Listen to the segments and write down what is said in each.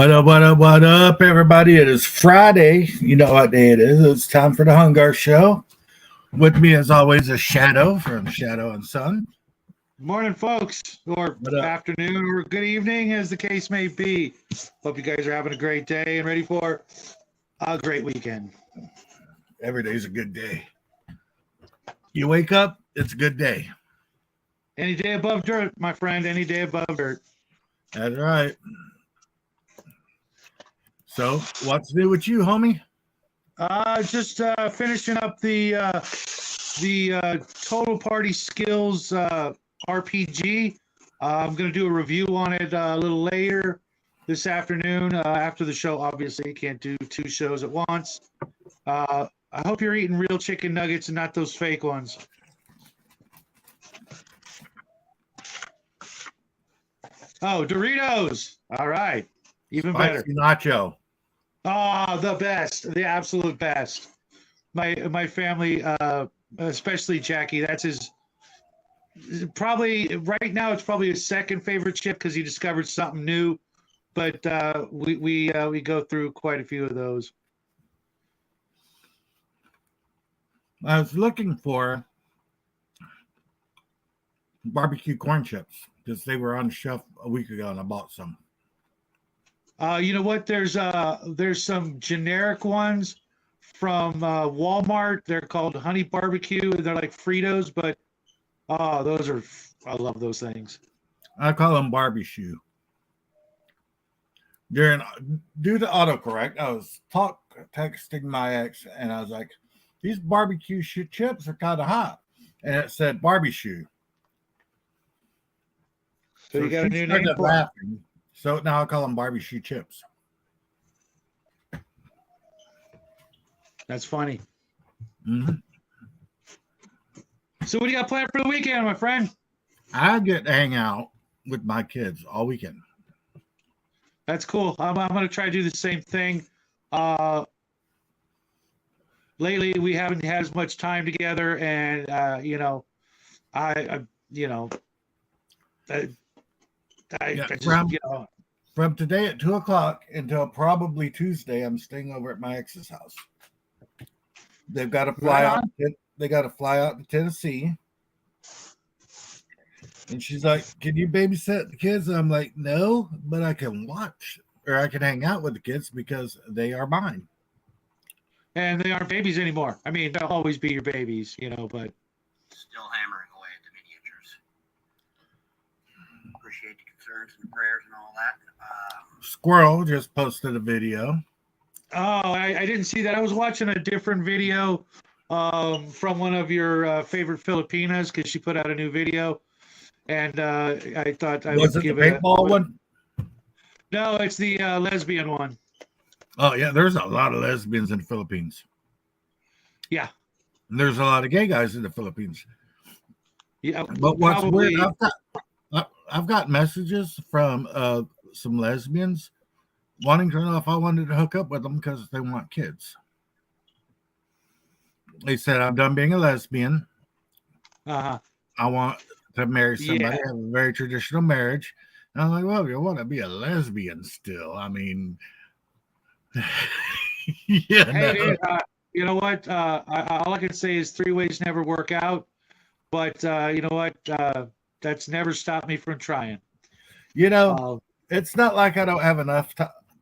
What up, everybody? It is Friday. You know what day it is. It's time for the Hungar Show. With me, as always, is Shadow from Shadow and Sun. Morning, folks, or afternoon, or good evening, as the case may be. Hope you guys are having a great day and ready for a great weekend. Every day's a good day. You wake up, it's a good day. Any day above dirt, my friend, any day above dirt. That's right. So, what's new with you, homie? Just finishing up the Total Party Skills RPG. I'm going to do a review on it a little later this afternoon after the show. Obviously, you can't do two shows at once. I hope you're eating real chicken nuggets and not those fake ones. Oh, Doritos. All right. Even better. Nacho. Oh, the best. The absolute best. My family, especially Jackie, that's his probably right now it's probably his second favorite chip because he discovered something new. But we go through quite a few of those. I was looking for barbecue corn chips because they were on the shelf a week ago and I bought some. You know what? There's some generic ones from Walmart. They're called Honey Barbecue. They're like Fritos, but I love those things. I call them barbecue. Due to autocorrect, I was texting my ex and I was like, these barbecue chips are kind of hot. And it said barbecue. So you got a new name for laughing. So now I call them barbecue chips. That's funny. Mm-hmm. So what do you got planned for the weekend, my friend? I get to hang out with my kids all weekend. That's cool. I'm going to try to do the same thing. Lately, we haven't had as much time together, and From today at 2:00 until probably Tuesday, I'm staying over at my ex's house. They've got to fly out. They got to fly out to Tennessee. And she's like, "Can you babysit the kids?" And I'm like, "No, but I can watch or I can hang out with the kids because they are mine." And they aren't babies anymore. I mean, they'll always be your babies, but still hammering away at the miniatures. Appreciate the concerns and the prayers and all that. Squirrel just posted a video. Oh, I didn't see that. I was watching a different video from one of your favorite Filipinas because she put out a new video, and I thought I would give it. Was it the paintball one? No, it's the lesbian one. Oh yeah, there's a lot of lesbians in the Philippines. Yeah, and there's a lot of gay guys in the Philippines. Yeah, but what's weird, I've got messages from some lesbians wanting to know if I wanted to hook up with them because they want kids. They said, "I'm done being a lesbian. I want to marry somebody, have a very traditional marriage." And I'm like, "Well, you want to be a lesbian still? I mean." Hey, dude, you know what? All I can say is 3 ways never work out, but you know what? That's never stopped me from trying. It's not like I don't have enough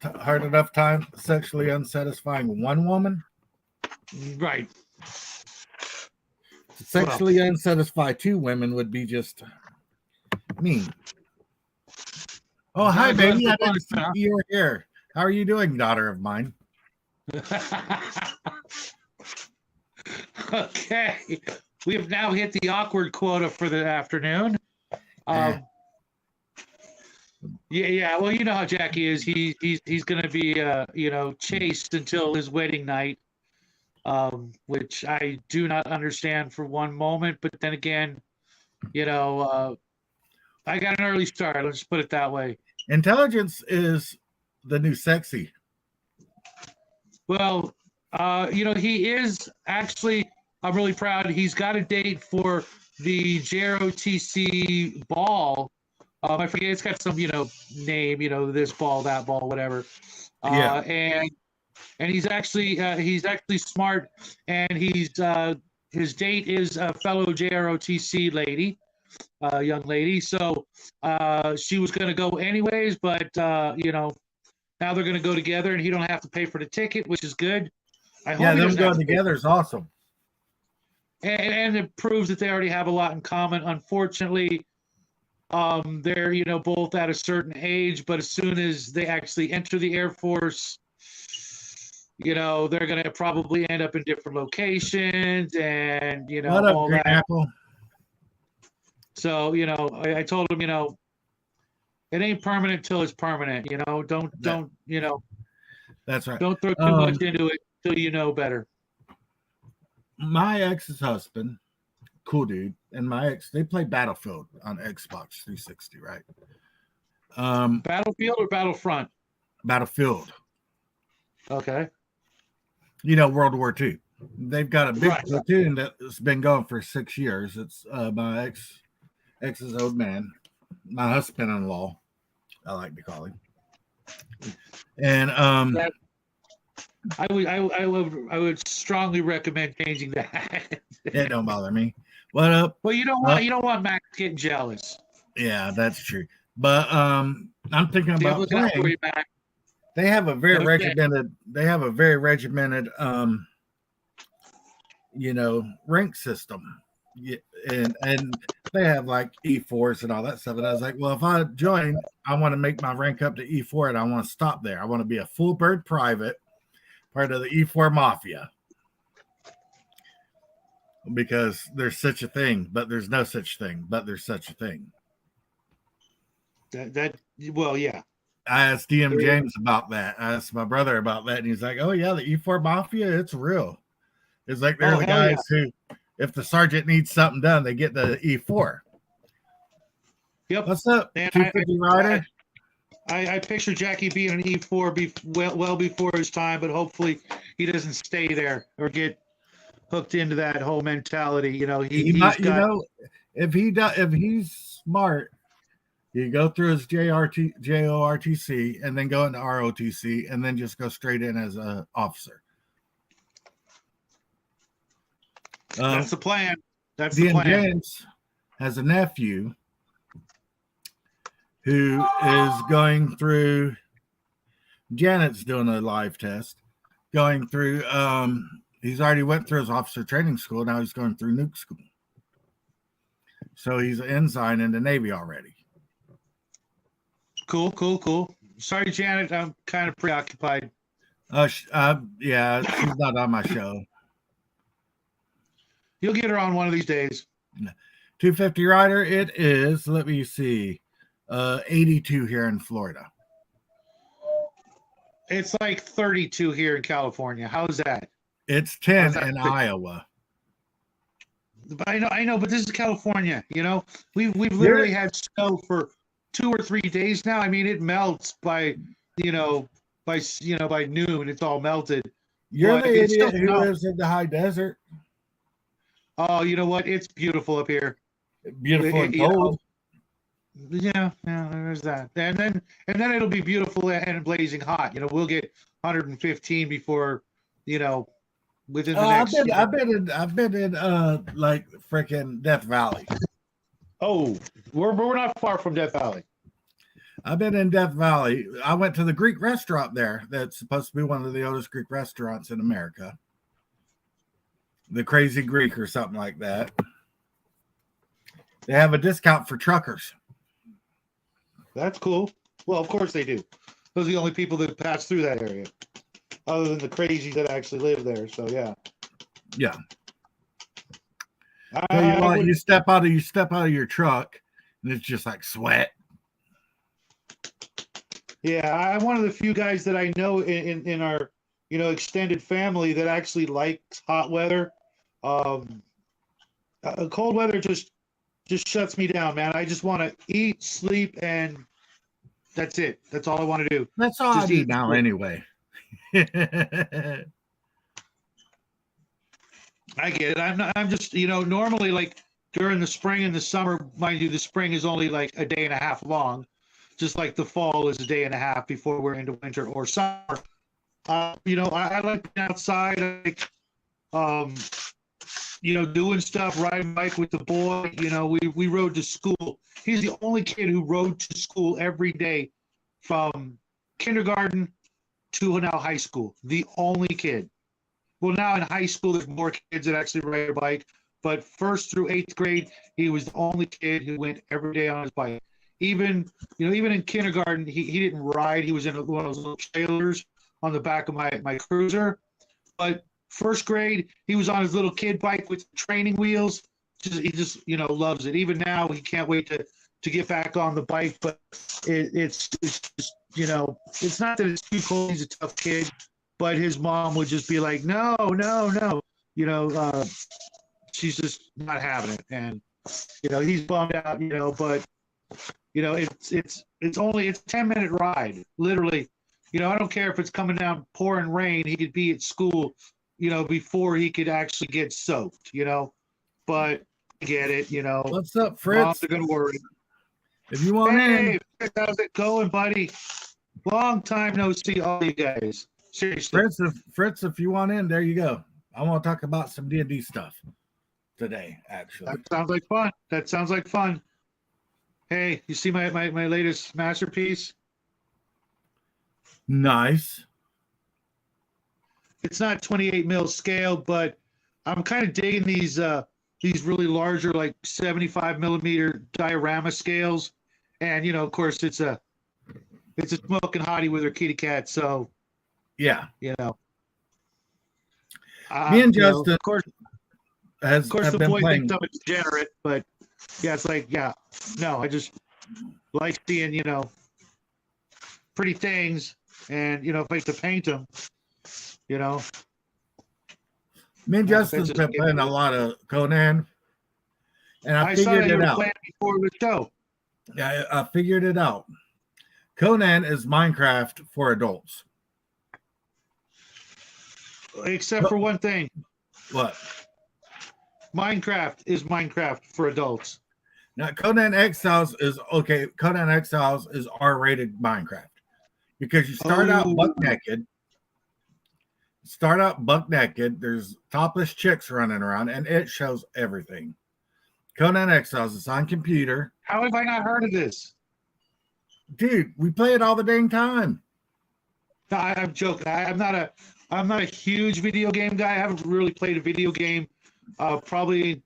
hard enough time sexually unsatisfying one woman. Right. To sexually unsatisfy 2 women would be just mean. Oh, hi, baby! I didn't see you were here. How are you doing, daughter of mine? Okay. We have now hit the awkward quota for the afternoon. Yeah. Well, you know how Jackie is. He's going to be, chased until his wedding night, which I do not understand for one moment. But then again, I got an early start. Let's just put it that way. Intelligence is the new sexy. Well, he is actually, I'm really proud. He's got a date for the JROTC ball I forget. It's got some, name. This ball, that ball, whatever. Yeah. And he's actually smart, and his date is a fellow JROTC lady, young lady. So she was going to go anyways, but now they're going to go together, and he don't have to pay for the ticket, which is good. I hope them going together is awesome. And it proves that they already have a lot in common. Unfortunately, they're both at a certain age, but as soon as they actually enter the Air Force, they're going to probably end up in different locations, and what up, all Green that. Apple? So I told him, it ain't permanent till it's permanent. Don't That's right. Don't throw too much into it till you know better. My ex's husband, cool dude, and my ex, they play Battlefield on Xbox 360, right? Battlefield or Battlefront? Battlefield. Okay. World War II. They've got a big platoon that's been going for 6 years. It's my ex's old man, my husband-in-law, I like to call him. And I would strongly recommend changing that. It don't bother me. What up? Well, you don't want Max getting jealous. Yeah, that's true. But I'm thinking about playing. They have a very regimented. They have a very regimented, rank system. Yeah, and they have like E4s and all that stuff. And I was like, well, if I join, I want to make my rank up to E4, and I want to stop there. I want to be a full bird private, part of the E4 mafia, because there's such a thing, but there's no such thing, but there's such a thing. Well, yeah. I asked DM James about that. I asked my brother about that, and he's like, "Oh yeah, the E4 mafia, it's real. It's like they're the guys who, if the sergeant needs something done, they get the E4." Yep. What's up, 250 Rider? I picture Jackie being an E4 well before his time, but hopefully he doesn't stay there or get hooked into that whole mentality. If he's smart, you go through his JORTC and then go into ROTC and then just go straight in as an officer. That's the plan. That's the plan. James has a nephew who is going through. Janet's doing a live test, going through. He's already went through his officer training school. Now he's going through nuke school. So he's an ensign in the Navy already. Cool. Sorry, Janet, I'm kind of preoccupied. Yeah, she's not on my show. You'll get her on one of these days. 250 Rider, it is, let me see, 82 here in Florida. It's like 32 here in California. How's that? It's 10 in Iowa. I know, but this is California. We've literally had snow for 2 or 3 days now. I mean, it melts by noon. It's all melted. You're the idiot who lives in the high desert. Oh, you know what? It's beautiful up here. Beautiful and cold. Yeah, there's that. And then it'll be beautiful and blazing hot. We'll get 115 before, within the next. I've been in like freaking Death Valley. Oh, we're not far from Death Valley. I've been in Death Valley. I went to the Greek restaurant there. That's supposed to be one of the oldest Greek restaurants in America. The Crazy Greek or something like that. They have a discount for truckers. That's cool. Well, of course they do. Those are the only people that pass through that area, other than the crazies that actually live there. So yeah. Yeah. You step out of your truck, and it's just like sweat. Yeah, I'm one of the few guys that I know in our extended family that actually likes hot weather. Cold weather just shuts me down, man. I just want to eat, sleep, and that's it. That's all I want to do. That's all I do now, anyway. I get it. I'm just normally like during the spring and the summer, mind you, the spring is only like a day and a half long, just like the fall is a day and a half before we're into winter or summer. I like being outside, like, doing stuff, riding bike with the boy. We rode to school. He's the only kid who rode to school every day from kindergarten to now high school. The only kid. Well, now in high school, there's more kids that actually ride a bike. But first through 8th grade, he was the only kid who went every day on his bike. Even in kindergarten, he didn't ride. He was in one of those little trailers on the back of my cruiser. But first grade, he was on his little kid bike with training wheels. He just loves it. Even now, he can't wait to get back on the bike. But it's just, it's not that it's too cold. He's a tough kid, but his mom would just be like, no. She's just not having it, and he's bummed out. But it's a 10-minute ride, literally. I don't care if it's coming down pouring rain. He could be at school, before he could actually get soaked. But I get it. What's up, Fritz? Moms are gonna worry. If you want in, Fritz, how's it going, buddy? Long time no see, all you guys. Seriously, Fritz, if you want in, there you go. I want to talk about some D&D stuff today, actually. That sounds like fun. Hey, you see my latest masterpiece? Nice. It's not 28 mil scale, but I'm kind of digging these really larger, like 75 millimeter diorama scales. And of course, it's a smoking hottie with her kitty cat. So yeah, me and Justin, of course, the boy thinks I'm a degenerate, but it's like, no, I just like seeing pretty things, and if I have to paint them, Me and Justin's been playing a lot of Conan, and I figured it out before the show. Yeah, I figured it out. Conan is Minecraft for adults, except for one thing. What? Minecraft is Minecraft for adults. Now, Conan Exiles is okay. Conan Exiles is R-rated Minecraft because you start out buck naked. There's topless chicks running around, and it shows everything. Conan Exiles is on computer. How have I not heard of this? Dude, we play it all the dang time. No, I'm joking. I'm not a huge video game guy. I haven't really played a video game probably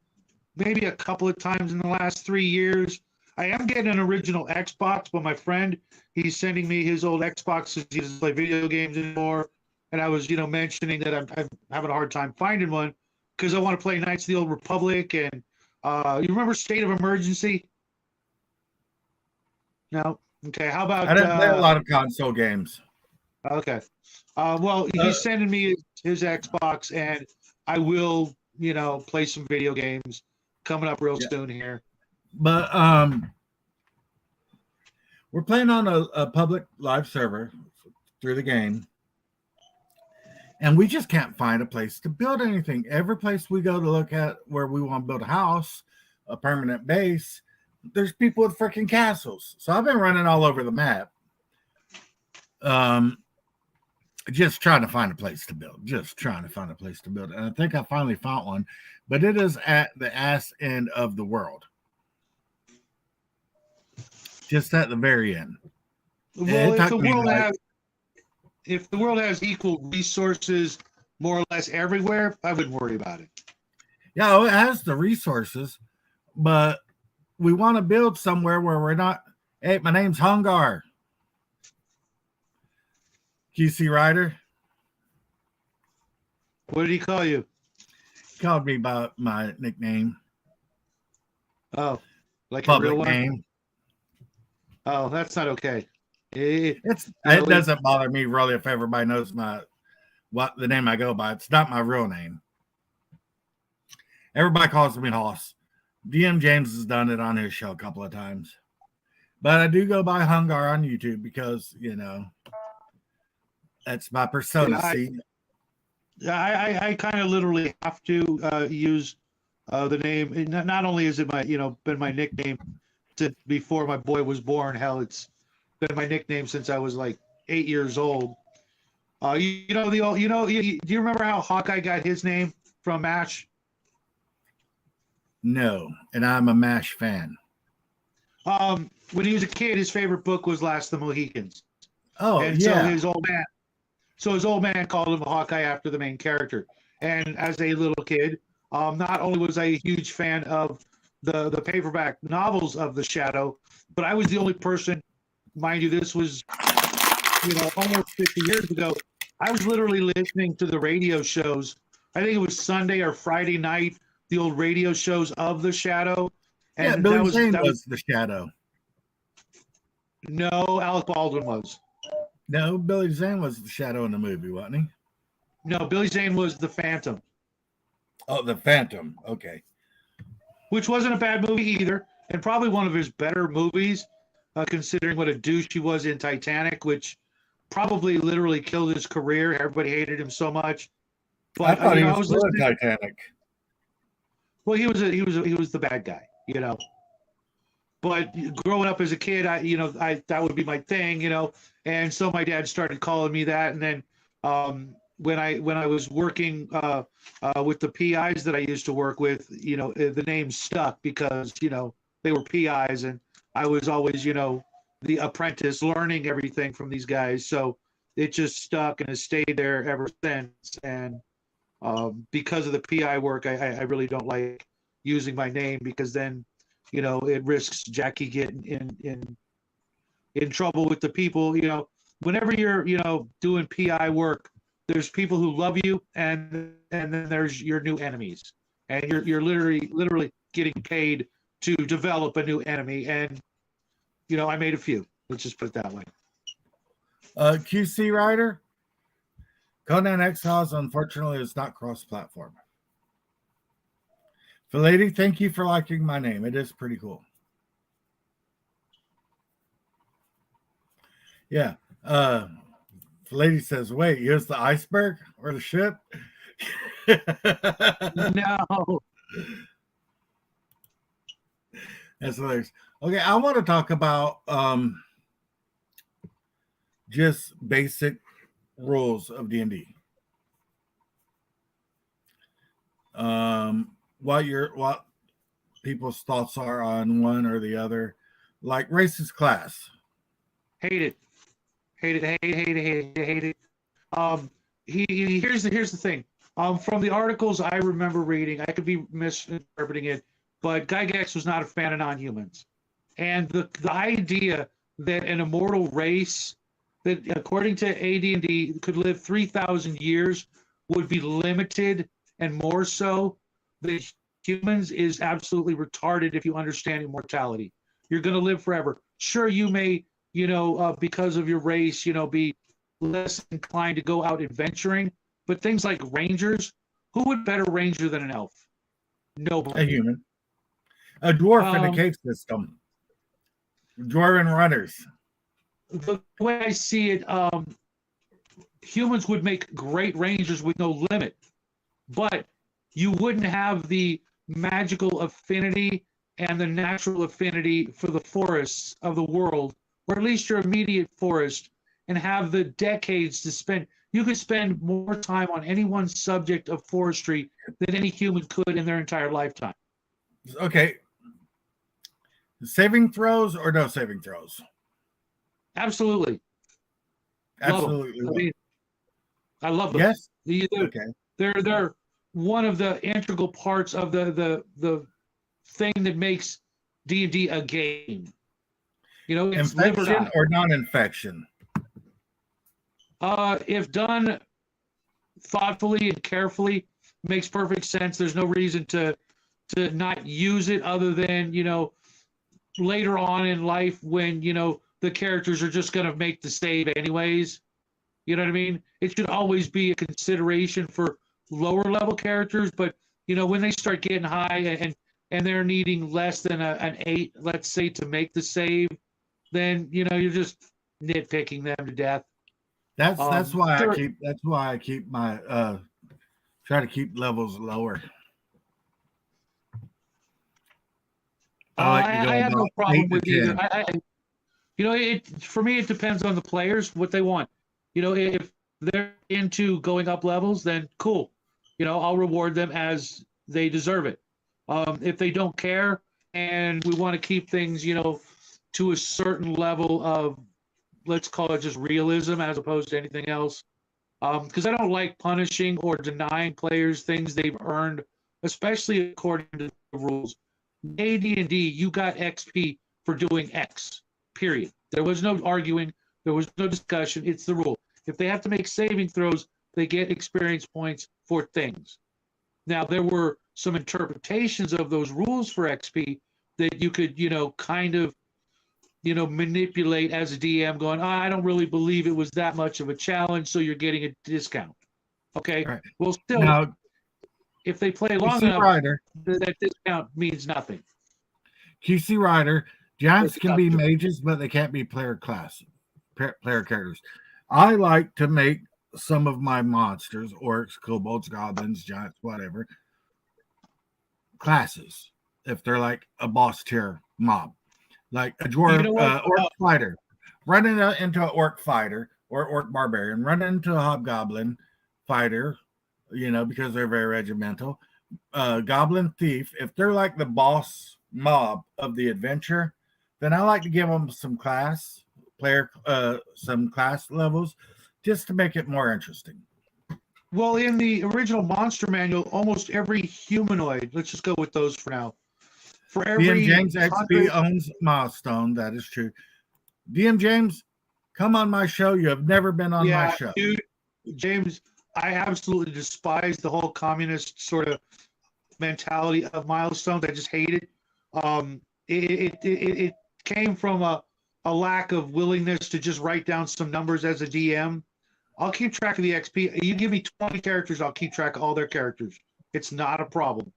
maybe a couple of times in the last 3 years. I am getting an original Xbox, but my friend, he's sending me his old Xbox because he doesn't play video games anymore. And I was, mentioning that I'm having a hard time finding one because I want to play Knights of the Old Republic. And you remember State of Emergency? No? Okay, how about... I didn't play a lot of console games. Okay. Well, he's sending me his Xbox, and I will, play some video games coming up real soon here. But we're playing on a public live server through the game, and we just can't find a place to build anything. Every place we go to look at where we want to build a house, a permanent base, there's people with freaking castles. So I've been running all over the map, just trying to find a place to build. And I think I finally found one, but it is at the ass end of the world. Just at the very end. Well, if the world has equal resources more or less everywhere, I wouldn't worry about it. Yeah, it has the resources, but we want to build somewhere where we're not. Hey, my name's Hungar. QC Ryder. What did he call you? He called me by my nickname. Oh, like public a real name. One? Oh, that's not okay. It doesn't bother me really if everybody knows the name I go by. It's not my real name. Everybody calls me Hoss. DM James has done it on his show a couple of times. But I do go by Hungar on YouTube because, that's my persona. I kind of literally have to use The name, not only is it my, been my nickname since before my boy was born. Hell, it's been my nickname since I was like 8 years old. You know the old, do you remember how Hawkeye got his name from MASH? No, and I'm a MASH fan. When he was a kid, his favorite book was Last of the Mohicans. Oh, And yeah. so his old man called him Hawkeye after the main character. And as a little kid, not only was I a huge fan of the paperback novels of The Shadow, but I was the only person, mind you, this was, almost 50 years ago. I was literally listening to the radio shows. I think it was Sunday or Friday night, the old radio shows of The Shadow. And Yeah, Billy Zane was the Shadow. No, Alec Baldwin was. No, Billy Zane was the Shadow in the movie, wasn't he? No, Billy Zane was the Phantom. Oh, the Phantom. Okay. Which wasn't a bad movie either, and probably one of his better movies, considering what a douche he was in Titanic, which probably literally killed his career. Everybody hated him so much. But I thought he was in Titanic. Well, he was the bad guy, But growing up as a kid, that would be my thing, And so my dad started calling me that, and then when I was working with the PIs that I used to work with, the name stuck because they were PIs, and I was always the apprentice learning everything from these guys. So it just stuck and has stayed there ever since. And because of the PI work, I really don't like using my name because then it risks Jackie getting in trouble with the people. Whenever you're doing PI work, there's people who love you, and then there's your new enemies, and you're literally getting paid to develop a new enemy. And I made a few. Let's just put it that way. QC Rider, Conan Exiles unfortunately is not cross-platform. Lady, thank you for liking my name. It is pretty cool. Yeah. Lady says, wait, here's the iceberg or the ship? No. That's hilarious. Okay, I want to talk about just basic rules of D&D. What people's thoughts are on one or the other, like racist class. Hate it. Here's the thing. From the articles I remember reading, I could be misinterpreting it, but Gygax was not a fan of non-humans. And the idea that an immortal race that, according to AD&D, could live 3,000 years would be limited and more so than humans is absolutely retarded if you understand immortality. You're going to live forever. Sure, you may, because of your race, be less inclined to go out adventuring, but things like rangers, who would better ranger than an elf? Nobody. A human. A dwarf in a cave system. Dwarven runners. The way I see it, humans would make great rangers with no limit, but you wouldn't have the magical affinity and the natural affinity for the forests of the world, or at least your immediate forest, and have the decades to spend. You could spend more time on any one subject of forestry than any human could in their entire lifetime. Okay. Saving throws or no saving throws? Absolutely. Absolutely. I love them. Yes. Okay. They're one of the integral parts of the thing that makes D&D a game. It's infection or non-infection? If done thoughtfully and carefully, makes perfect sense. There's no reason to not use it other than, later on in life when, the characters are just going to make the save anyways. You know what I mean? It should always be a consideration for lower level characters, but, when they start getting high and they're needing less than an 8, let's say, to make the save, then, you're just nitpicking them to death. That's why I keep my try to keep levels lower. go I have no about problem 8 to with either. 10. It for me it depends on the players what they want. If they're into going up levels, then cool. I'll reward them as they deserve it. If they don't care and we want to keep things, to a certain level of, let's call it just realism as opposed to anything else. Because I don't like punishing or denying players things they've earned, especially according to the rules. AD&D, you got XP for doing X. Period. There was no arguing. There was no discussion. It's the rule. If they have to make saving throws, they get experience points for things. Now, there were some interpretations of those rules for XP that you could, kind of, manipulate as a DM going, I don't really believe it was that much of a challenge, so you're getting a discount. Okay. Right. Well, still, Now, if they play long QC enough, Rider, that discount means nothing. QC Rider, giants It's can be tough to- mages, but they can't be player characters. I like to make some of my monsters, orcs, kobolds, goblins, giants, whatever, classes. If they're like a boss tier mob, like a dwarf, You know what? orc fighter, run into an orc fighter or orc barbarian, run into a hobgoblin fighter, because they're very regimental. Goblin thief, if they're like the boss mob of the adventure, then I like to give them some class levels just to make it more interesting. Well, in the original monster manual, almost every humanoid, let's just go with those for now. For every DM James XP 100 owns Milestone. That is true. DM James, come on my show. You have never been on my show. Dude, James, I absolutely despise the whole communist sort of mentality of Milestones. I just hate it. It came from a lack of willingness to just write down some numbers as a DM. I'll keep track of the XP. You give me 20 characters, I'll keep track of all their characters. It's not a problem.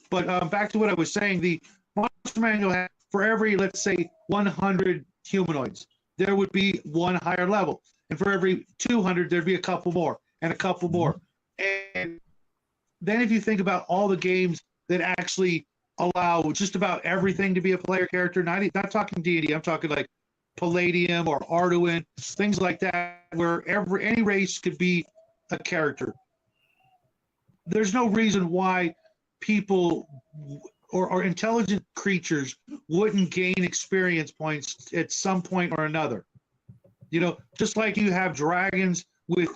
But back to what I was saying, the monster manual has, for every, let's say, 100 humanoids, there would be one higher level. And for every 200, there'd be a couple more and a couple more. And then if you think about all the games that actually allow just about everything to be a player character, not talking D&D, I'm talking like Palladium or Arduin, things like that, where any race could be a character. There's no reason why people or intelligent creatures wouldn't gain experience points at some point or another. Just like you have dragons with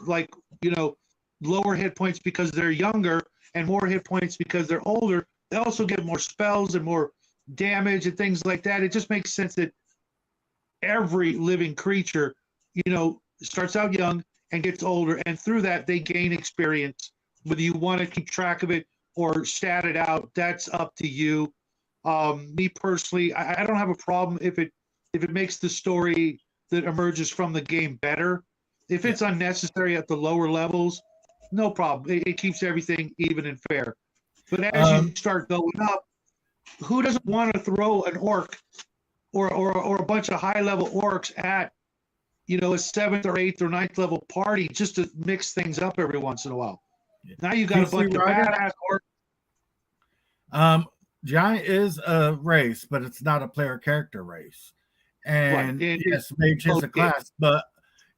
lower hit points because they're younger and more hit points because they're older. They also get more spells and more damage and things like that. It just makes sense that every living creature, starts out young and gets older, and through that they gain experience. Whether you want to keep track of it or stat it out, that's up to you. Me personally, I don't have a problem if it makes the story that emerges from the game better. If it's unnecessary at the lower levels, no problem. It keeps everything even and fair. But as you start going up, who doesn't want to throw an orc or a bunch of high level orcs at a 7th or 8th or 9th level party just to mix things up every once in a while? Now you got a bunch of badass orcs. Giant is a race, but it's not a player character race. And yes, mage is a class, but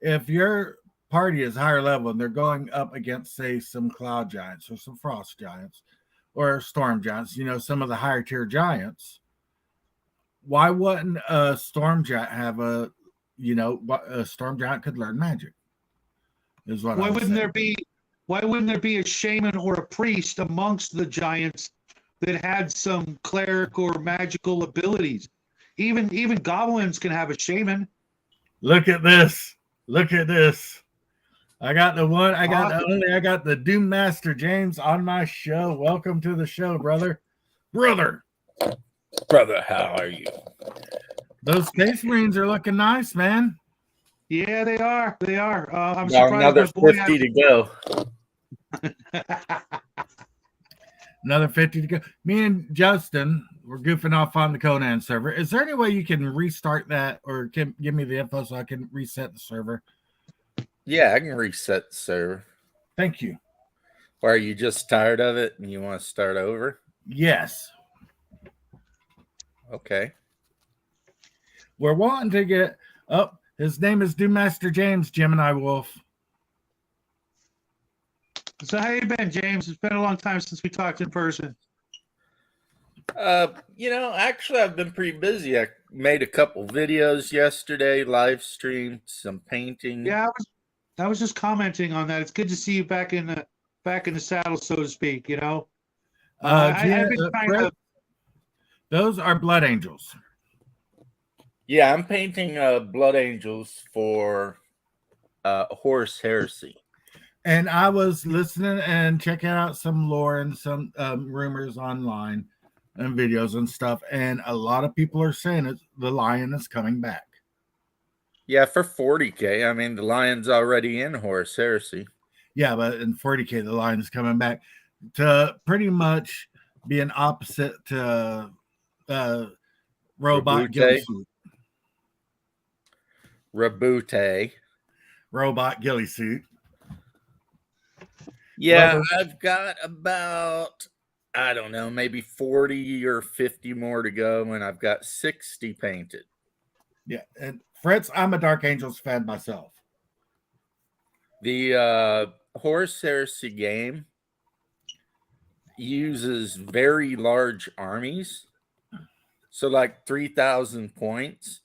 if your party is higher level and they're going up against, say, some cloud giants or some frost giants or storm giants, some of the higher tier giants, why wouldn't a storm giant have a storm giant could learn magic? Is what Why wouldn't there be a shaman or a priest amongst the giants that had some cleric or magical abilities? Even goblins can have a shaman. Look at this. I got the Doom Master James on my show. Welcome to the show, brother. Brother, how are you? Those Space Marines are looking nice, man. Yeah, they are. I'm Now surprised another my boy 50 to go. Another 50 to go. Me and Justin, we're goofing off on the Conan server. Is there any way you can restart that or give me the info so I can reset the server? Yeah, I can reset the server. Thank you. Or are you just tired of it and you want to start over? Yes. Okay. We're wanting to get up. His name is Master James Gemini Wolf. So how you been, James? It's been a long time since we talked in person. Actually, I've been pretty busy. I made a couple videos yesterday, live streamed some painting. Yeah, I was just commenting on that. It's good to see you back in the saddle, so to speak. You know, I've been trying Fred, to. those are blood angels. Yeah, I'm painting blood angels for Horus Heresy. And I was listening and checking out some lore and some rumors online and videos and stuff. And a lot of people are saying the lion is coming back. Yeah, for 40K. I mean, the lion's already in Horus Heresy. Yeah, but in 40K, the lion is coming back to pretty much be an opposite to Robot Ghillie Suit. Rabute. Robot Ghillie Suit. Yeah, Rubber. I've got about, I don't know, maybe 40 or 50 more to go, and I've got 60 painted. Yeah, and Fritz, I'm a Dark Angels fan myself. The Horus Heresy game uses very large armies, so like 3,000 points,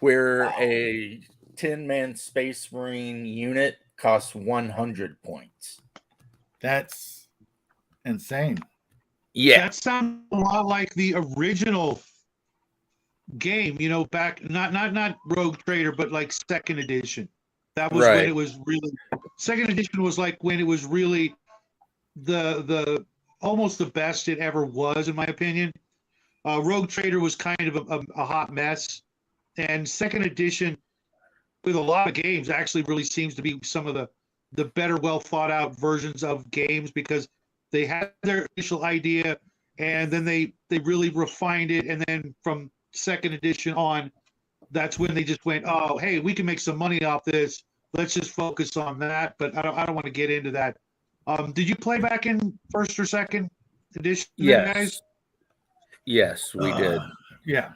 where a 10-man Space Marine unit costs 100 points. That's insane. Yeah, That sounds a lot like the original game. You know, back not Rogue Trader, but like second edition. That was Right. when it was really. Second edition was like when it was really the almost the best it ever was, in my opinion. Rogue Trader was kind of a hot mess, and second edition with a lot of games actually really seems to be some of the better, well thought out versions of games, because they had their initial idea and then they really refined it, and then from second edition on, that's when they just went, oh hey, we can make some money off this, let's just focus on that. But I don't want to get into that. Did you play back in first or second edition, yes, guys? yes, we did. Yeah.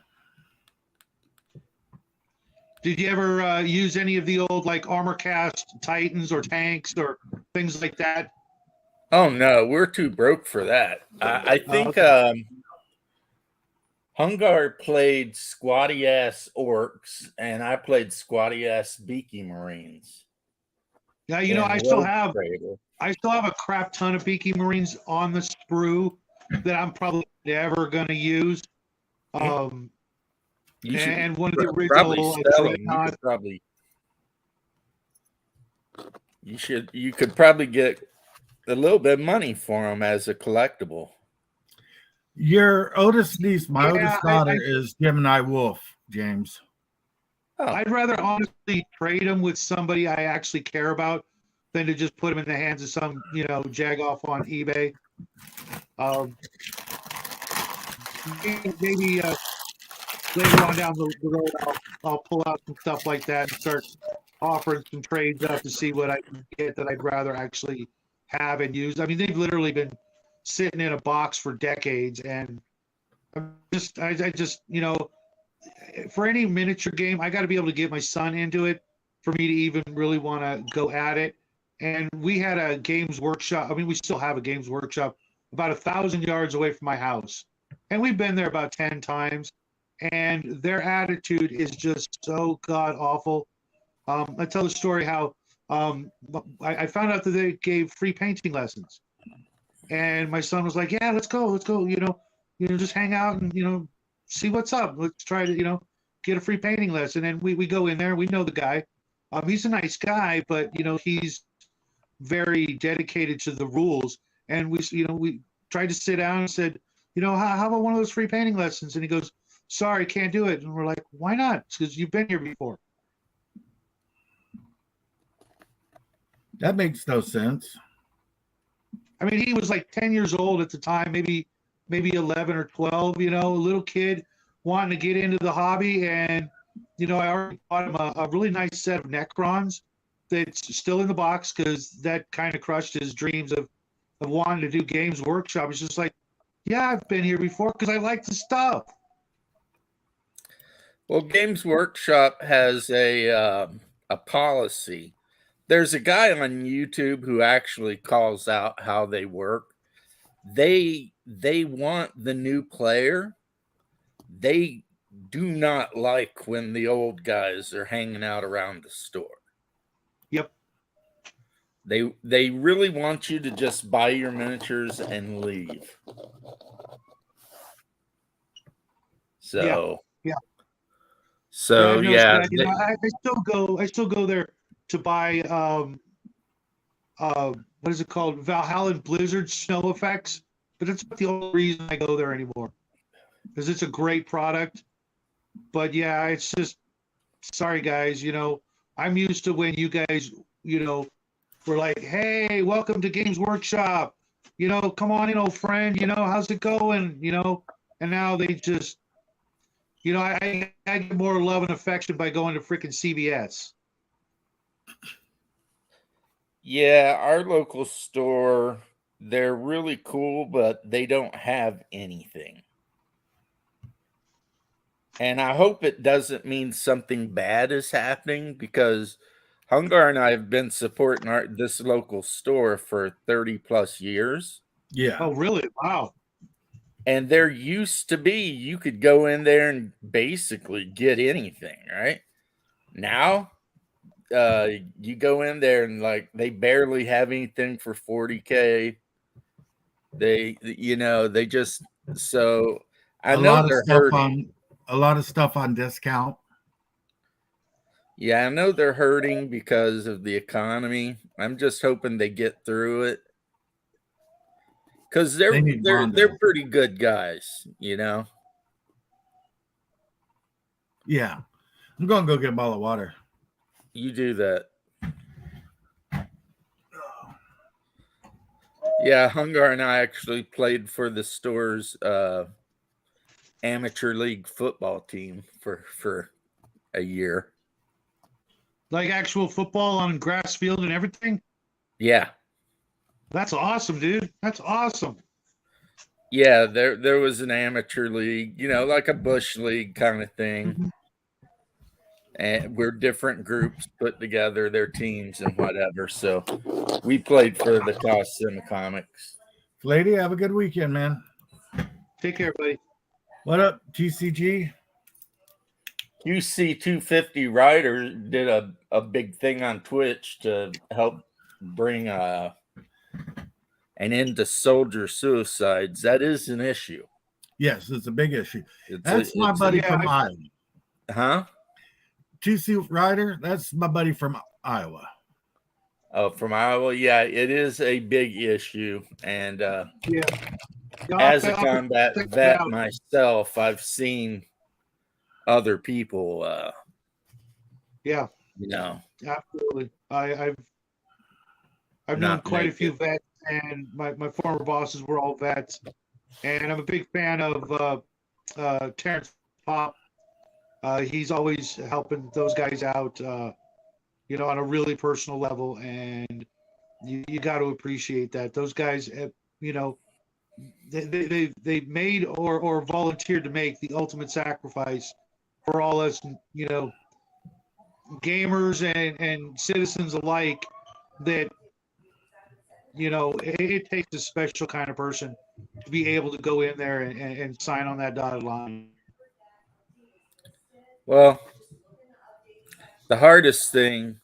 Did you ever use any of the old like armor cast Titans or tanks or things like that? Oh no, we're too broke for that. I think Hungar played squatty ass orcs, and I played squatty ass beaky marines. Yeah, you know, And I still Rogue have Trader. a crap ton of beaky marines on the sprue that I'm probably never going to use. You should And one of the probably original sell them. You could probably get a little bit of money for them as a collectible. Your oldest niece, my Yeah, oldest daughter, is Gemini Wolf, James. Oh, I'd rather honestly trade them with somebody I actually care about than to just put them in the hands of some, jag off on eBay. Maybe later on down the road, I'll pull out some stuff like that and start offering some trades up to see what I can get that I'd rather actually have and use. I mean, they've literally been sitting in a box for decades, and I just, for any miniature game, I got to be able to get my son into it for me to even really want to go at it. And we had a Games Workshop. I mean, we still have a Games Workshop about 1,000 yards away from my house, and we've been there about 10 times. And their attitude is just so god awful. I tell the story how I found out that they gave free painting lessons, and my son was like, "Yeah, let's go, just hang out and see what's up. Let's try to get a free painting lesson." And we go in there. We know the guy. He's a nice guy, but he's very dedicated to the rules. And we tried to sit down and said, how about one of those free painting lessons? And he goes, "Sorry, can't do it." And we're like, "Why not?" Because you've been here before. That makes no sense. I mean, he was like 10 years old at the time, maybe 11 or 12, a little kid wanting to get into the hobby. And, I already bought him a really nice set of Necrons that's still in the box, because that kind of crushed his dreams of wanting to do Games Workshop. It's just like, yeah, I've been here before because I like the stuff. Well, Games Workshop has a policy. There's a guy on YouTube who actually calls out how they work. They want the new player. They do not like when the old guys are hanging out around the store. Yep. They really want you to just buy your miniatures and leave. So Yeah. So I've noticed yeah, that. I still go there to buy what is it called? Valhalla Blizzard snow effects. But that's not the only reason I go there anymore. Because it's a great product. But yeah, it's just sorry guys, I'm used to when you guys, were like, hey, welcome to Games Workshop. Come on in, old friend, how's it going? And now they just I get more love and affection by going to freaking CBS. yeah, our local store, they're really cool, but they don't have anything. And I hope it doesn't mean something bad is happening, because Hungar and I have been supporting this local store for 30 plus years. Yeah. Oh, really? Wow. And there used to be, you could go in there and basically get anything, right? Now, you go in there and like they barely have anything for 40K. They just, so I know they're hurting. A lot of stuff on discount. Yeah, I know they're hurting because of the economy. I'm just hoping they get through it, because they're pretty good guys, Yeah, I'm gonna go get a bottle of water. You do that. Yeah, Hungar and I actually played for the store's amateur league football team for a year. Like actual football on grass field and everything? Yeah. That's awesome, dude. That's awesome. Yeah, there was an amateur league, like a bush league kind of thing. Mm-hmm. And we're different groups put together their teams and whatever. So we played for the Coliseum Comics. Lady, have a good weekend, man. Take care, buddy. What up, TCG? QC 250 Rider did a big thing on Twitch to help bring an end to soldier suicides. That is an issue. Yes, it's a big issue. That's my buddy from Iowa. Huh? TC Rider, that's my buddy from Iowa. Oh, from Iowa? Yeah, it is a big issue. And yeah. As a combat vet myself, I've seen other people absolutely. I've known quite a few vets, and my former bosses were all vets, and I'm a big fan of Terrence Pop. He's always helping those guys out on a really personal level, and you got to appreciate that. Those guys they made or volunteered to make the ultimate sacrifice for all us, gamers and citizens alike, that, it takes a special kind of person to be able to go in there and sign on that dotted line. Well, the hardest thing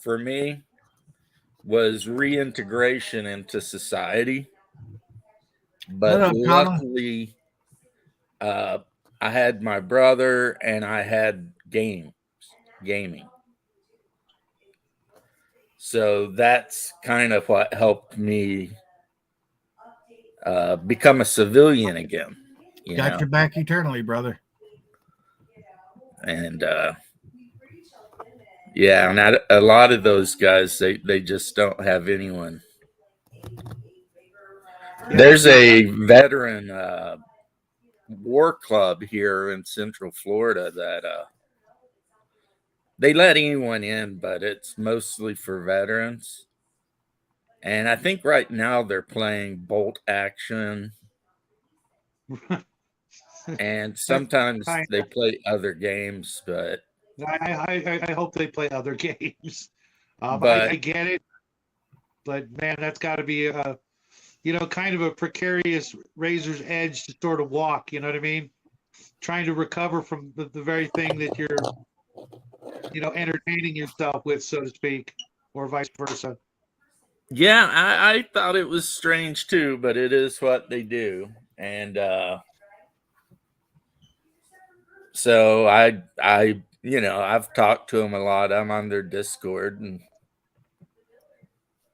for me was reintegration into society. But luckily, I had my brother and I had gaming. So that's kind of what helped me become a civilian again. Got your back eternally, brother. And and a lot of those guys, they just don't have anyone. There's a veteran war club here in Central Florida that they let anyone in, but it's mostly for veterans. And I think right now they're playing Bolt Action. And sometimes Kinda. they play other games, but I hope they play other games. But- I get it, but man, that's got to be kind of a precarious razor's edge to sort of walk. You know what I mean? Trying to recover from the very thing that you're, entertaining yourself with, so to speak, or vice versa. yeah, I thought it was strange too, but it is what they do. And so I've talked to them a lot. I'm on their Discord, and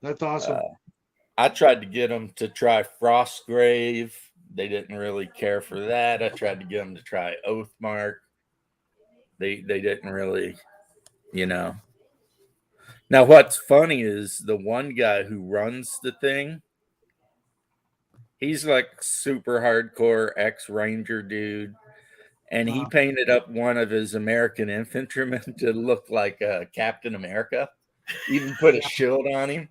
That's awesome. I tried to get them to try Frostgrave. They didn't really care for that. I tried to get them to try Oathmark. They didn't really, Now, what's funny is the one guy who runs the thing, he's like super hardcore ex-Ranger dude. And he painted up one of his American infantrymen to look like Captain America. Even put a shield on him.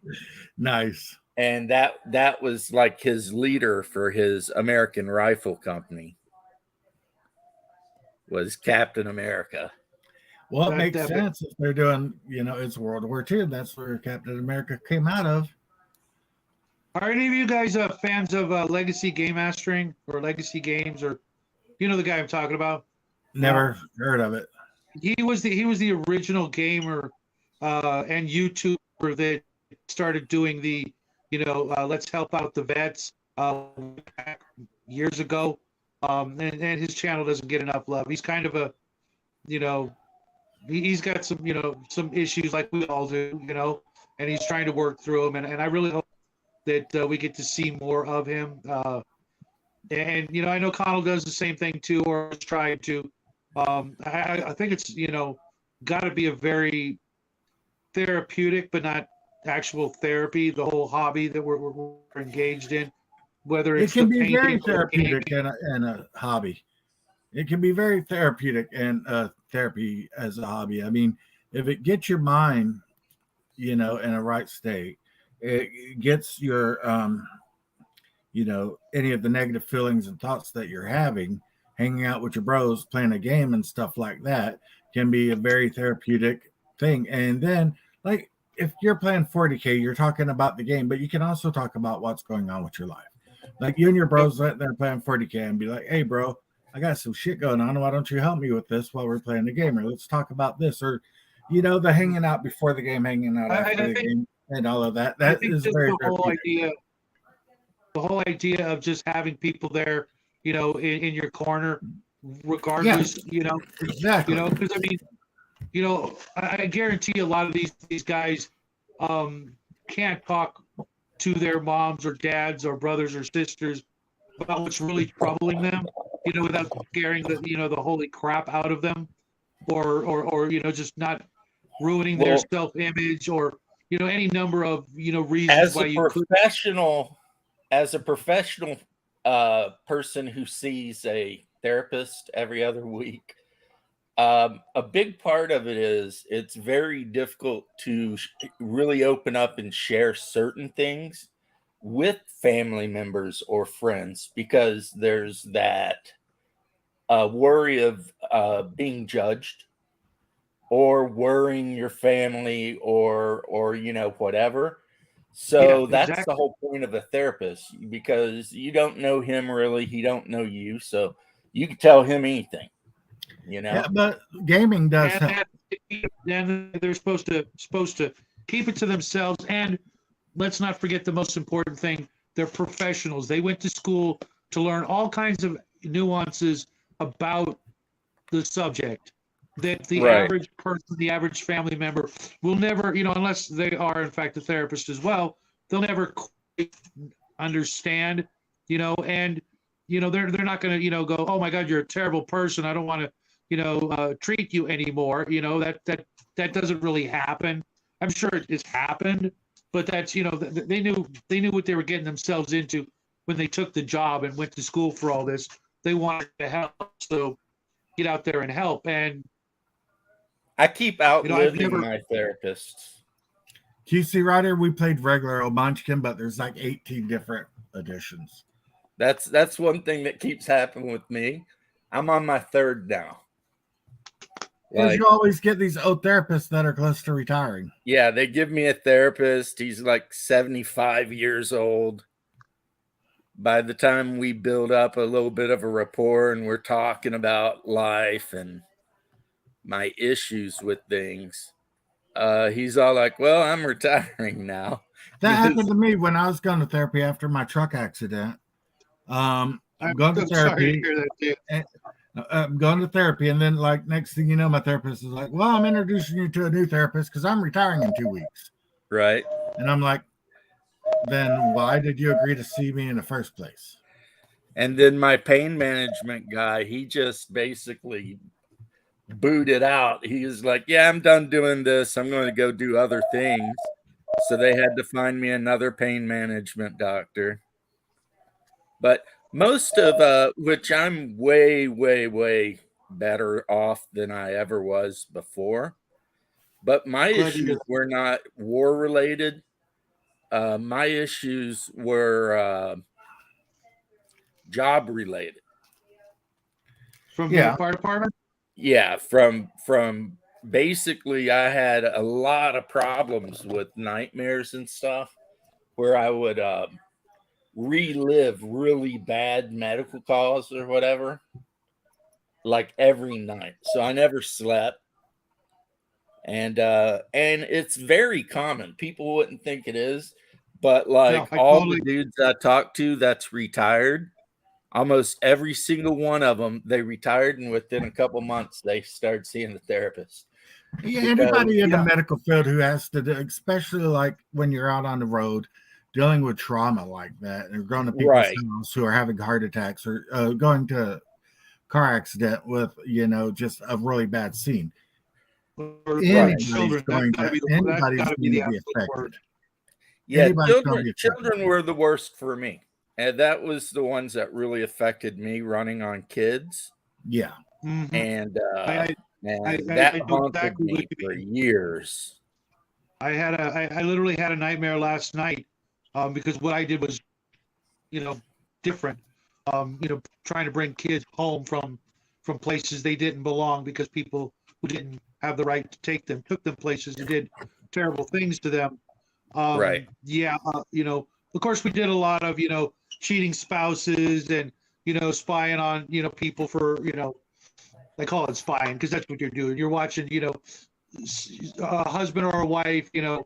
Nice. And that was like his leader for his American Rifle Company. Was Captain America. Well, it makes sense if they're doing, it's World War II. That's where Captain America came out of. Are any of you guys fans of Legacy Game Mastering or Legacy Games, or the guy I'm talking about? Never heard of it. He was the original gamer and YouTuber that started doing the let's help out the vets years ago. And his channel doesn't get enough love. He's kind of a he's got some some issues like we all do, and he's trying to work through them. And I really hope that we get to see more of him. And I know Connell does the same thing too, or is trying to. I think it's got to be a very therapeutic, but not actual therapy. The whole hobby that we're engaged in, whether it's it can be very therapeutic and a hobby. It can be very therapeutic and therapy as a hobby. I mean, if it gets your mind, in a right state, it gets your any of the negative feelings and thoughts that you're having. Hanging out with your bros, playing a game and stuff like that can be a very therapeutic thing. And then, like, if you're playing 40K, you're talking about the game, but you can also talk about what's going on with your life. Like, you and your bros went there playing 40K and be like, hey, bro, I got some shit going on. Why don't you help me with this while we're playing the game? Or let's talk about this. Or, the hanging out before the game, hanging out after the game, and all of that. That is very therapeutic. The whole idea of just having people there, in your corner, regardless, exactly. Because I mean, I guarantee a lot of these guys can't talk to their moms or dads or brothers or sisters about what's really troubling them, without scaring the holy crap out of them, or just not ruining their self-image, or any number of reasons why you could. As a professional person who sees a therapist every other week, a big part of it is it's very difficult to really open up and share certain things with family members or friends, because there's that worry of being judged, or worrying your family, or whatever. So that's exactly the whole point of a therapist, because you don't know him really, he don't know you, so you can tell him anything. Yeah, but gaming does help. And they're supposed to keep it to themselves. And let's not forget the most important thing: they're professionals. They went to school to learn all kinds of nuances about the subject that the average person, the average family member will never, unless they are in fact a therapist as well, they'll never quite understand, and they're not going to, go, oh my God, you're a terrible person, I don't want to, treat you anymore. That doesn't really happen. I'm sure it has happened, but that's, they knew what they were getting themselves into when they took the job and went to school for all this. They wanted to help, so get out there and help. And I keep outliving my therapists. QC Rider, we played regular old Munchkin, but there's like 18 different editions. That's one thing that keeps happening with me. I'm on my third now. Because Like, you always get these old therapists that are close to retiring. yeah, they give me a therapist. He's like 75 years old. By the time we build up a little bit of a rapport and we're talking about life and my issues with things, he's all like, well, I'm retiring now. That happened to me when I was going to therapy after my truck accident. I'm going to I'm sorry to therapy. hear that, dude. I'm going to therapy, and then like next thing you know, my therapist is like, "Well, I'm introducing you to a new therapist because I'm retiring in 2 weeks." Right. And I'm like, "Then why did you agree to see me in the first place?" And then my pain management guy, he just basically booted out. He was like, yeah, I'm done doing this. I'm going to go do other things. So they had to find me another pain management doctor. But most of which I'm way, way, way better off than I ever was before. But my Glad to hear issues were not war related. My issues were job related. From Yeah. the fire department? Yeah, from basically I had a lot of problems with nightmares and stuff where I would relive really bad medical calls or whatever like every night. So I never slept. And it's very common. People wouldn't think it is, but like No, I all totally- the dudes I talk to that's retired, almost every single one of them, they retired, and within a couple months, they started seeing the therapist. Yeah, Because- anybody in the Yeah. medical field who has to do, especially like when you're out on the road dealing with trauma like that, and going to people's Right. house who are having heart attacks or going to a car accident with just a really bad scene. Or Anybody's children. going That's gotta to be the, that's anybody's gotta be going the to be absolute affected. word. Yeah, Anybody's gonna be affected. children were the worst for me. And that was the ones that really affected me running on kids. Yeah. Mhm. And, I that know haunted exactly me what you for mean. years. I literally had a nightmare last night because what I did was, different. Trying to bring kids home from places they didn't belong because people who didn't have the right to take them took them places and did terrible things to them. Right. Yeah. Of course we did a lot of, cheating spouses and, spying on, people for, they call it spying because that's what you're doing. You're watching, a husband or a wife, to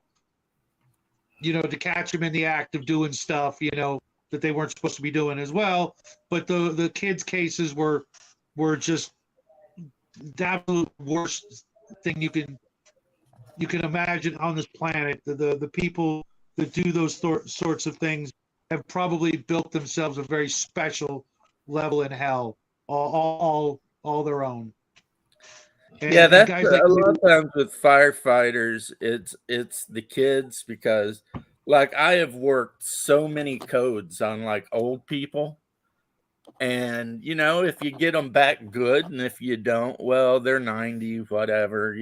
catch them in the act of doing stuff, that they weren't supposed to be doing as well. But the kids' cases were just the absolute worst thing you can imagine on this planet. The people that do those sorts of things have probably built themselves a very special level in hell, all their own. And Yeah, that's guys a like lot of times with firefighters, it's the kids because like I have worked so many codes on like old people. And if you get them back good, and if you don't, well, they're 90, whatever,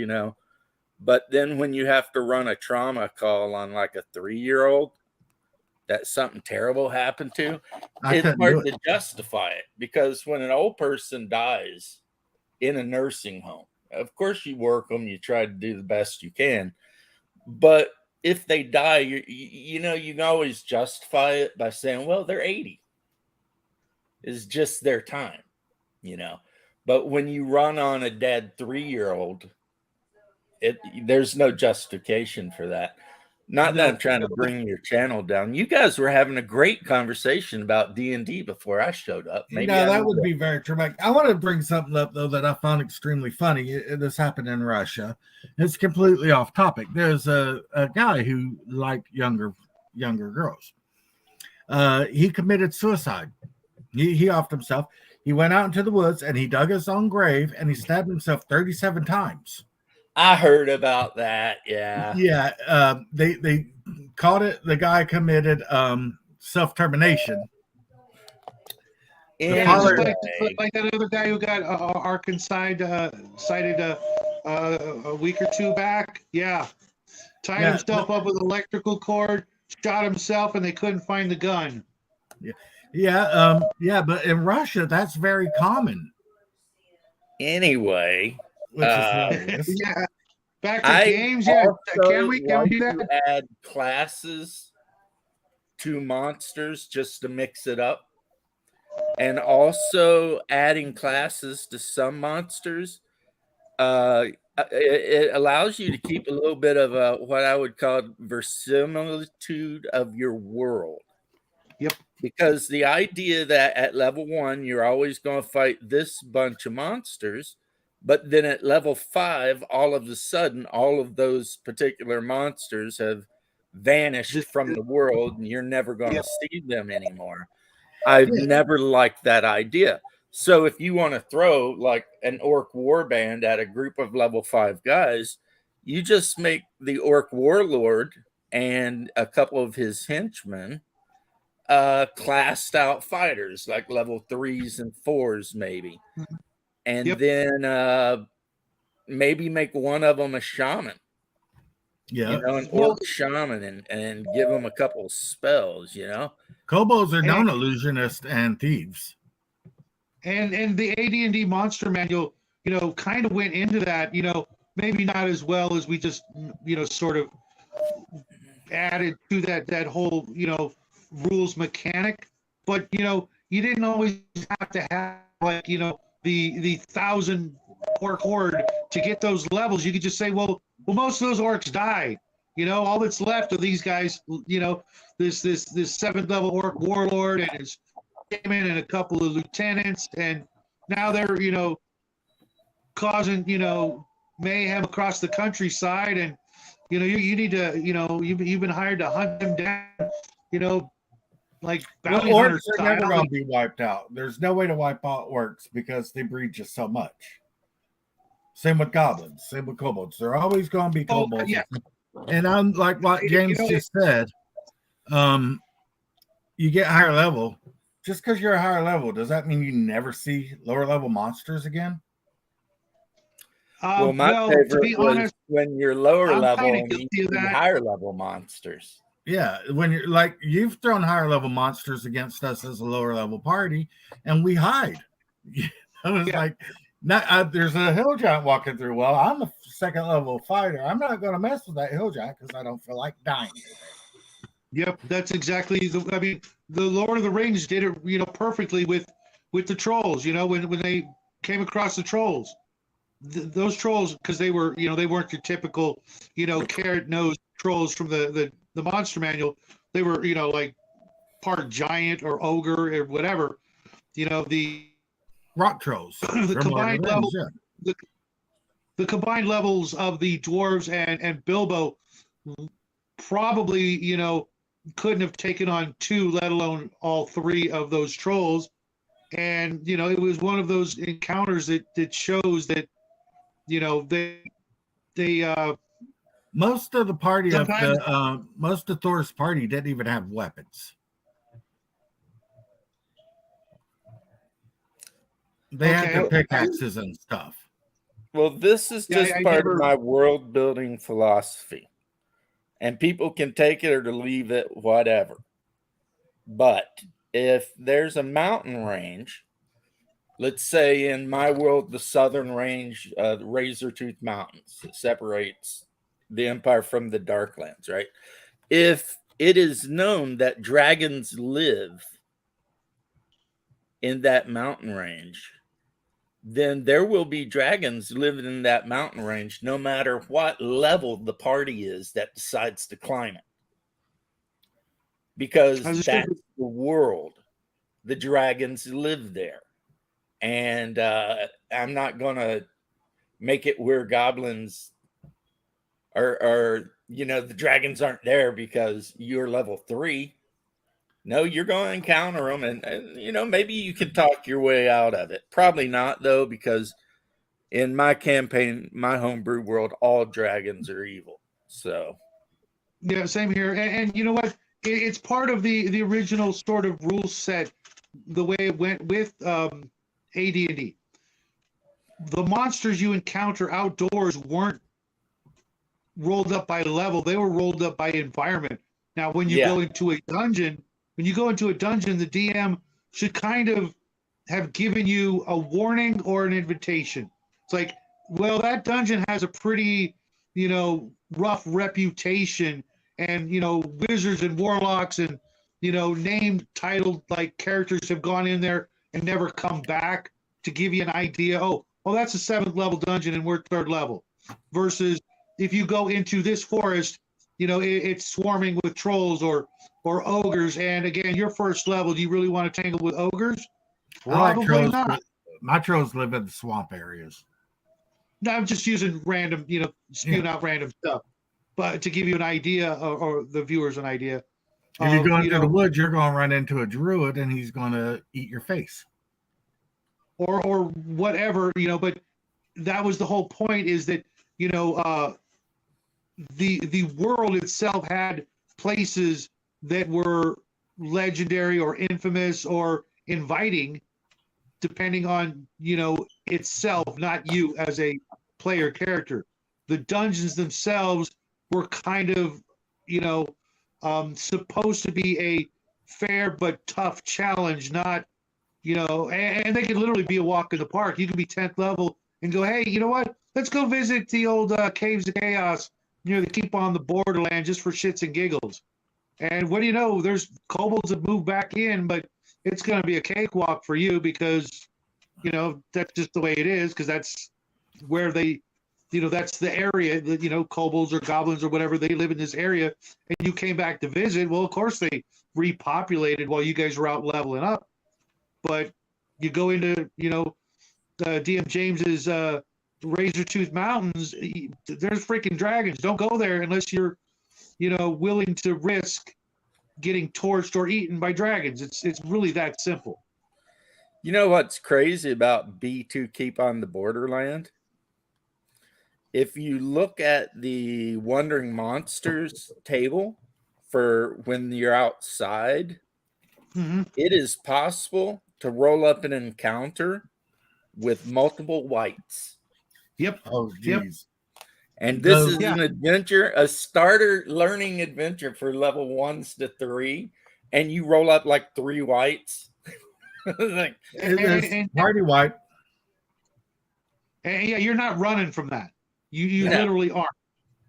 But then when you have to run a trauma call on like a 3-year-old that something terrible happened to, I it's couldn't do hard it. to justify it because when an old person dies in a nursing home, of course you work them, you try to do the best you can. But if they die, you can always justify it by saying, well, they're 80. It's just their time, But when you run on a dead 3-year-old, there's no justification for that. Not that I'm trying to bring your channel down. You guys were having a great conversation about D&D before I showed up. Maybe that would be very traumatic. I want to bring something up though that I found extremely funny. This happened in Russia. It's completely off topic. There's a guy who liked younger girls. He committed suicide. He offed himself. He went out into the woods and he dug his own grave and he stabbed himself 37 times. I heard about that. Yeah. Yeah. They caught it. The guy committed self-termination. Yeah, father- just like that other guy who got Arkansas cited a week or two back. Yeah, tied himself up with electrical cord, shot himself, and they couldn't find the gun. Yeah, but in Russia, that's very common, Anyway, which is Uh, hilarious. Yeah. Back to I games. Yeah. also Can we do like that? to add classes to monsters just to mix it up. And also adding classes to some monsters, it allows you to keep a little bit of a what I would call verisimilitude of your world. Yep. Because the idea that at level 1 you're always going to fight this bunch of monsters, but then at level 5 all of a sudden all of those particular monsters have vanished from the world and you're never going to see them anymore. I've Yeah. never liked that idea. So if you want to throw like an orc warband at a group of level 5 guys, you just make the orc warlord and a couple of his henchmen classed out fighters, like level 3s and 4s maybe. And Yep. then maybe make one of them a shaman. Yeah, You know, an orc shaman, and give them a couple of spells, you know. kobolds are known And- illusionists and thieves. And the AD&D Monster Manual, kind of went into that, maybe not as well as we just, sort of added to that whole, rules mechanic. But, you didn't always have to have, like, the 1,000 orc horde to get those levels. You could just say, well, most of those orcs died. All that's left of these guys, this 7th level orc warlord and his shaman and a couple of lieutenants, and now they're causing mayhem across the countryside, and you need to you've been hired to hunt them down, like Well, bounty orcs hunters are never style. going to be wiped out. There's no way to wipe out orcs because they breed just so much. Same with goblins, same with kobolds. They're always going to be Oh, kobolds. yeah. And I'm like what James know, just said. You get higher level. Just because you're a higher level, does that mean you never see lower level monsters again? Well, my to favorite be was honest, when you're lower I'm level kinda and you guilty of see that. higher level monsters. Yeah, when you're like you've thrown higher level monsters against us as a lower level party, and we hide. I was Yeah. like, there's a hill giant walking through. Well, I'm a 2nd level fighter. I'm not going to mess with that hill giant because I don't feel like dying. Yep, that's exactly the Lord of the Rings did it, perfectly with the trolls. When they came across the trolls, those trolls, because they were, they weren't your typical, carrot nosed trolls from the Monster Manual. They were, like part giant or ogre or whatever. The Rock trolls. the from Lord of combined the level, Rings, yeah. the combined levels of the dwarves and Bilbo probably, couldn't have taken on 2, let alone all 3 of those trolls. And, it was one of those encounters that shows that, they Most of the party of Sometimes- the most of Thor's party didn't even have weapons. They had Okay. their pickaxes and stuff. Well, this is Yeah, just I part never- of my world building philosophy. And people can take it or to leave it, whatever. But if there's a mountain range, let's say in my world, the southern range, the Razortooth Mountains, that separates the Empire from the Darklands, right? If it is known that dragons live in that mountain range, then there will be dragons living in that mountain range no matter what level the party is that decides to climb it. Because Understood. that's the world. The dragons live there. And I'm not going to make it where goblins are, the dragons aren't there because you're level 3. No, you're going to encounter them, and maybe you can talk your way out of it. Probably not, though, because in my campaign, my homebrew world, all dragons are evil. So, Yeah, same here. And you know what? It's part of the original sort of rule set, the way it went with AD&D. The monsters you encounter outdoors weren't rolled up by level; they were rolled up by environment. Now, when you Yeah. go into a dungeon, when you go into a dungeon, the DM should kind of have given you a warning or an invitation. It's like, well, that dungeon has a pretty, rough reputation, and wizards and warlocks and named titled like characters have gone in there and never come back, to give you an idea. Oh, that's a 7th level dungeon and we're 3rd level. Versus if you go into this forest, it's swarming with trolls or ogres, and again, you're 1st level. Do you really want to tangle with ogres? I like Probably trolls, not. but my trolls live in the swamp areas. No, I'm just using random, spewing out random stuff, but to give you an idea, or the viewers an idea. If you go into the woods, you're going to run into a druid, and he's going to eat your face. Or whatever, but that was the whole point, is that, the world itself had places that were legendary or infamous or inviting, depending on, itself, not you as a player character. The dungeons themselves were kind of, supposed to be a fair but tough challenge, not, and they could literally be a walk in the park. You could be 10th level and go, hey, you know what? Let's go visit the old Caves of Chaos, they keep on the borderland, just for shits and giggles. And what do you know? There's kobolds that move back in, but it's going to be a cakewalk for you because, that's just the way it is, because that's where they, that's the area that, kobolds or goblins or whatever, they live in this area, and you came back to visit. Well, of course, they repopulated while you guys were out leveling up. But you go into, DM James's Razortooth Mountains, there's freaking dragons. Don't go there unless you're, willing to risk getting torched or eaten by dragons. It's really that simple. You know what's crazy about B2 Keep on the Borderland? If you look at the Wandering Monsters table for when you're outside, it is possible to roll up an encounter with multiple whites. Yep. Oh, geez. Yep. And this is an adventure, a starter learning adventure for level 1s to 3, and you roll up like 3 whites. Like, it's party white. And yeah, you're not running from that. You literally aren't.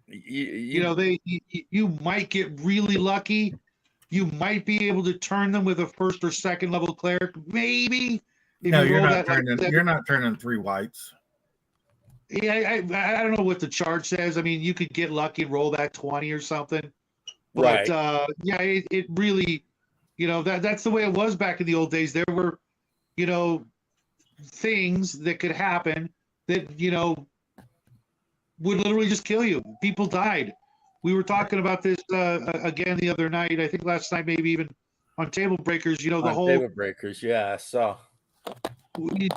You might get really lucky. You might be able to turn them with a 1st or 2nd level cleric, maybe. No, you're not turning 3 whites. Yeah, I don't know what the chart says. I mean, you could get lucky and roll that 20 or something. But right. It really, that's the way it was back in the old days. There were, things that could happen that, would literally just kill you. People died. We were talking about this again the other night. I think last night, maybe even on Table Breakers. Table Breakers, yeah, I saw. So many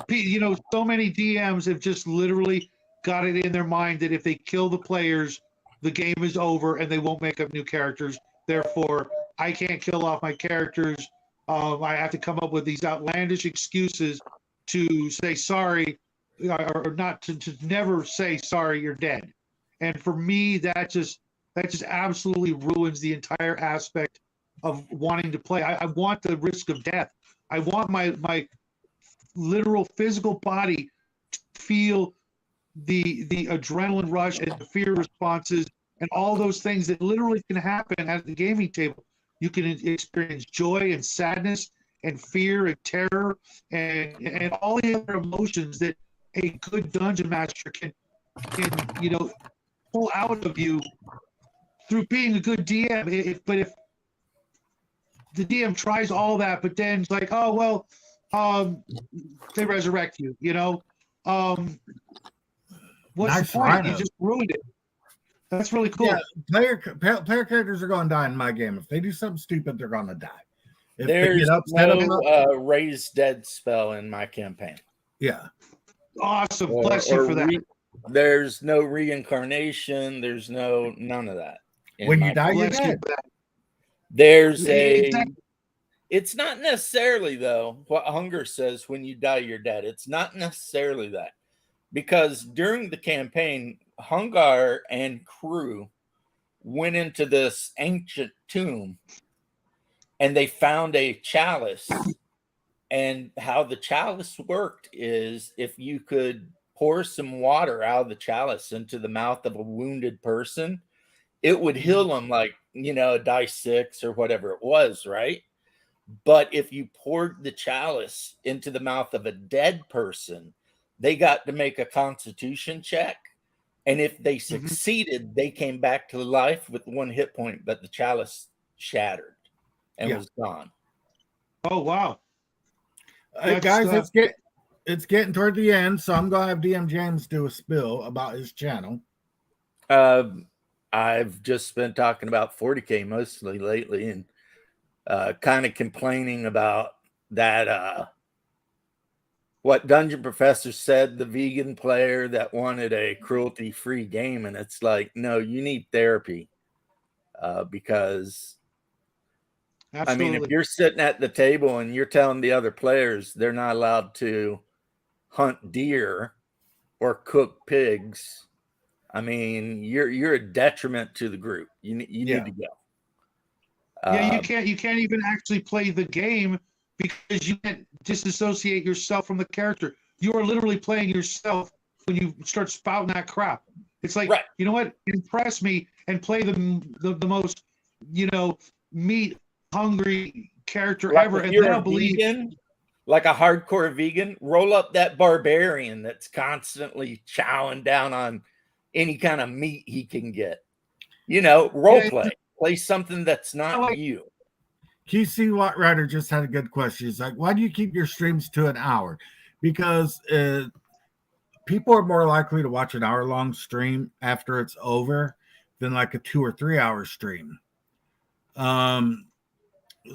DMs have just literally got it in their mind that if they kill the players, the game is over and they won't make up new characters. Therefore, I can't kill off my characters. I have to come up with these outlandish excuses to say sorry, or not to never say sorry, you're dead. And for me, that just absolutely ruins the entire aspect of wanting to play. I want the risk of death. I want my literal physical body to feel the adrenaline rush and the fear responses and all those things that literally can happen at the gaming table. You can experience joy and sadness and fear and terror and all the other emotions that a good dungeon master can pull out of you through being a good DM. But if the DM tries all that, but then it's like, oh well, they resurrect you. What's Nice the point? rhino. You just ruined it. That's really cool. Yeah, player characters are going to die in my game. If they do something stupid, they're going to die. If they There's get upset about no raised dead spell in my campaign. yeah. Awesome. Bless you for that. There's no reincarnation. There's none of that. When you die, you're Bless you dead. for that. There's Exactly. It's not necessarily, though, what Hunger says, when you die, you're dead. It's not necessarily that. Because during the campaign, Hungar and crew went into this ancient tomb and they found a chalice. And how the chalice worked is if you could pour some water out of the chalice into the mouth of a wounded person, it would heal them like, a dice 6 or whatever it was, right? But if you poured the chalice into the mouth of a dead person, they got to make a constitution check. And if they succeeded, they came back to life with 1 hit point, but the chalice shattered and was gone. Oh, wow. Guys, it's getting toward the end, so I'm gonna have DM James do a spill about his channel. I've just been talking about 40K mostly lately, and kind of complaining about that. What Dungeon Professor said, the vegan player that wanted a cruelty-free game, and it's like, no, you need therapy, because. Absolutely. I mean, if you're sitting at the table and you're telling the other players they're not allowed to hunt deer or cook pigs, I mean, you're a detriment to the group. You need to go. Yeah, you can't even actually play the game because you can't disassociate yourself from the character. You are literally playing yourself when you start spouting that crap. It's like, you know what? Impress me and play the most, meat hungry character like ever, and you're they'll a believe vegan, like a hardcore vegan. Roll up that barbarian that's constantly chowing down on any kind of meat he can get. Role play something that's not you. QC Watt Rider just had a good question. He's like, why do you keep your streams to an hour? Because people are more likely to watch an hour-long stream after it's over than like a 2 or 3 hour stream.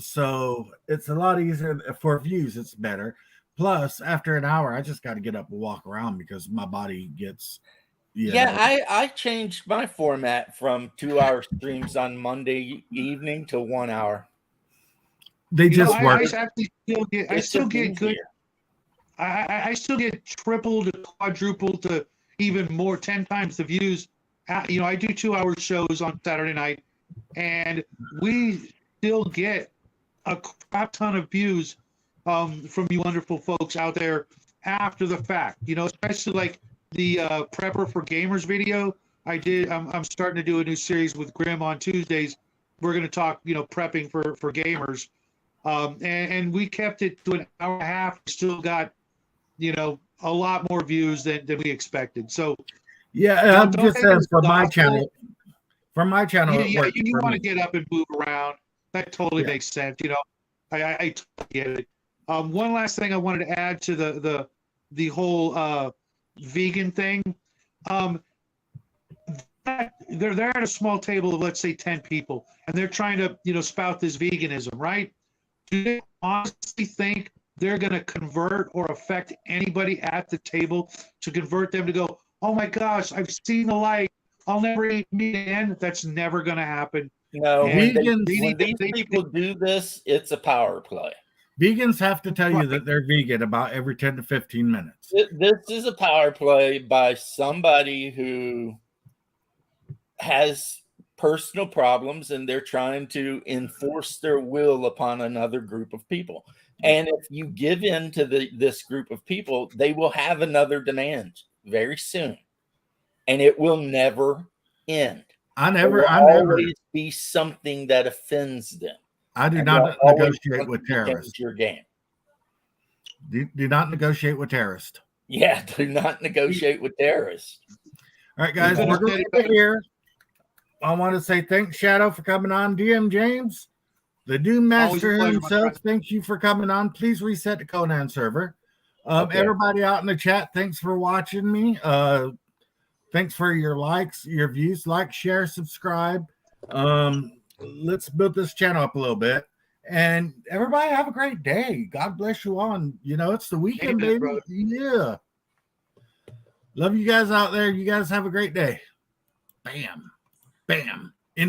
So it's a lot easier for views. It's better. Plus, after an hour, I just got to get up and walk around because my body gets. I changed my format from 2 hour streams on Monday evening to 1 hour. They just work. I still get good. I still get triple to quadruple to even more, 10 times the views. I do 2 hour shows on Saturday night, and we still get a crap ton of views from you wonderful folks out there after the fact. Especially like the Prepper for Gamers video I did. I'm starting to do a new series with Grim on Tuesdays. We're going to talk, prepping for gamers. And we kept it to an hour and a half. Still got, a lot more views than we expected. So yeah, I'm just saying for my channel. From my channel, you want to get up and move around. That totally makes sense. I totally get it. One last thing I wanted to add to the whole vegan thing. They're at a small table of, let's say, 10 people, and they're trying to spout this veganism, right? Do they honestly think they're going to convert or affect anybody at the table to convert them to go, oh my gosh, I've seen the light, I'll never eat meat again? That's never going to happen. No, when these people do this, it's a power play. Vegans have to tell you that they're vegan about every 10 to 15 minutes. This is a power play by somebody who has personal problems, and they're trying to enforce their will upon another group of people. And if you give in to this group of people, they will have another demand very soon, and it will never end. I never always be something that offends them. I do not negotiate with terrorists. Your game. Do not negotiate with terrorists. Yeah, do not negotiate with terrorists. All right, guys, we're going to here. I want to say thanks, Shadow, for coming on. DM James, the Doom Master himself, thank you for coming on. Please reset the Conan server. Everybody out in the chat, thanks for watching me. Thanks for your likes, your views. Like, share, subscribe. Let's build this channel up a little bit. And everybody have a great day. God bless you all. And, it's the weekend, baby. Brother. Yeah. Love you guys out there. You guys have a great day. Bam. Bam.